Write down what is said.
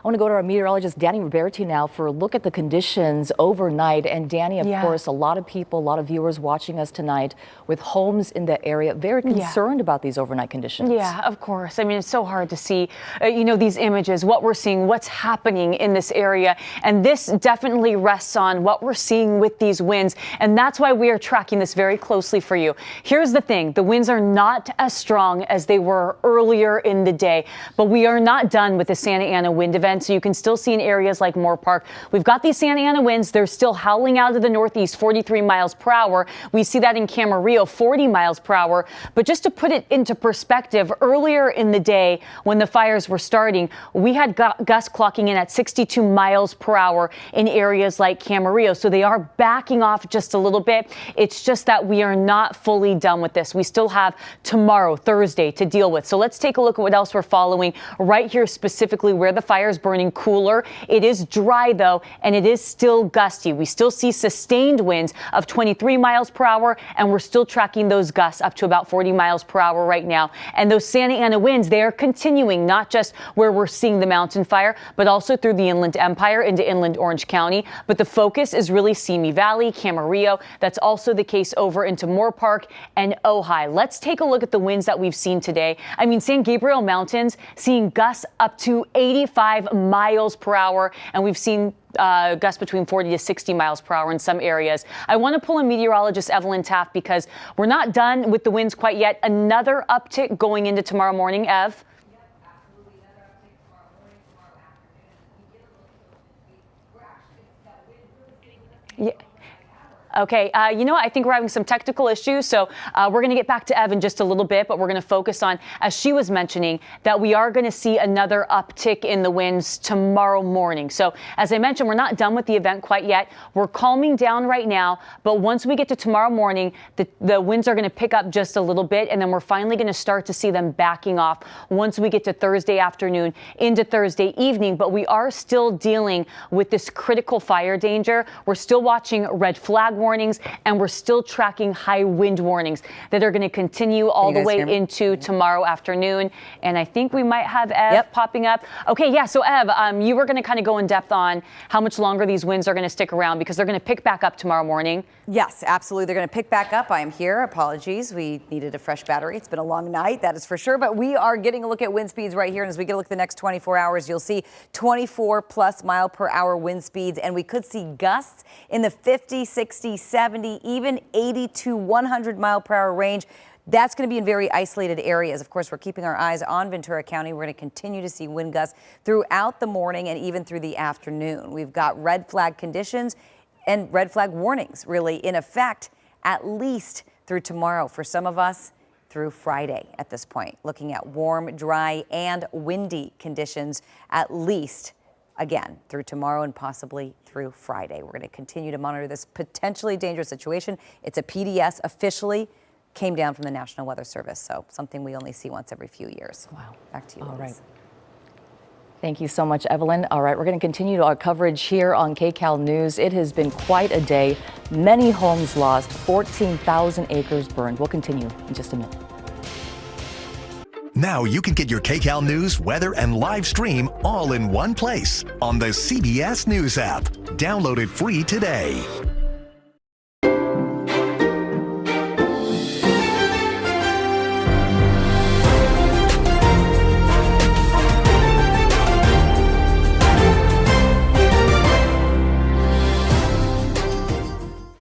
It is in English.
I want to go to our meteorologist, Dani Ruberti, now for a look at the conditions overnight. And Dani, of course, a lot of people, a lot of viewers watching us tonight with homes in the area, very concerned about these overnight conditions. Yeah, of course. I mean, it's so hard to see, these images, what we're seeing, what's happening in this area. And this definitely rests on what we're seeing with these winds. And that's why we are tracking this very closely for you. Here's the thing. The winds are not as strong as they were earlier in the day, but we are not done with the Santa Ana wind event. So you can still see in areas like Moore Park. We've got these Santa Ana winds. They're still howling out of the northeast, 43 miles per hour. We see that in Camarillo, 40 miles per hour. But just to put it into perspective, earlier in the day when the fires were starting, we had gusts clocking in at 62 miles per hour in areas like Camarillo. So they are backing off just a little bit. It's just that we are not fully done with this. We still have tomorrow, Thursday, to deal with. So let's take a look at what else we're following right here, specifically where the fires burning cooler. It is dry though, and it is still gusty. We still see sustained winds of 23 miles per hour, and we're still tracking those gusts up to about 40 miles per hour right now. And those Santa Ana winds, they are continuing, not just where we're seeing the mountain fire, but also through the Inland Empire into inland Orange County. But the focus is really Simi Valley, Camarillo. That's also the case over into Moore Park and Ojai. Let's take a look at the winds that we've seen today. I mean, San Gabriel Mountains seeing gusts up to 85 miles per hour, and we've seen gusts between 40 to 60 miles per hour in some areas. I want to pull in meteorologist Evelyn Taft because we're not done with the winds quite yet. Another uptick going into tomorrow morning, Ev. Yeah. Okay, I think we're having some technical issues, so we're going to get back to Ev in just a little bit, but we're going to focus on, as she was mentioning, that we are going to see another uptick in the winds tomorrow morning. So, as I mentioned, we're not done with the event quite yet. We're calming down right now, but once we get to tomorrow morning, the winds are going to pick up just a little bit, and then we're finally going to start to see them backing off once we get to Thursday afternoon into Thursday evening. But we are still dealing with this critical fire danger. We're still watching red flag warnings, and we're still tracking high wind warnings that are going to continue all the way into tomorrow afternoon. And I think we might have Ev popping up. Okay, yeah, so Ev, you were going to kind of go in depth on how much longer these winds are going to stick around because they're going to pick back up tomorrow morning. Yes, absolutely. They're going to pick back up. I am here. Apologies. We needed a fresh battery. It's been a long night, that is for sure. But we are getting a look at wind speeds right here. And as we get a look at the next 24 hours, you'll see 24 plus mile per hour wind speeds. And we could see gusts in the 50, 60, 70, even 80 to 100 mile per hour range. That's going to be in very isolated areas. Of course, we're keeping our eyes on Ventura County. We're going to continue to see wind gusts throughout the morning and even through the afternoon. We've got red flag conditions and red flag warnings really in effect at least through tomorrow. For some of us, through Friday at this point. Looking at warm, dry, and windy conditions at least again through tomorrow and possibly through Friday. We're going to continue to monitor this potentially dangerous situation. It's a PDS, officially came down from the National Weather Service, so something we only see once every few years. Wow. Back to you. All right. Thank you so much, Evelyn. All right, we're going to continue our coverage here on KCAL News. It has been quite a day. Many homes lost, 14,000 acres burned. We'll continue in just a minute. Now you can get your KCAL News, weather, and live stream all in one place on the CBS News app. Download it free today.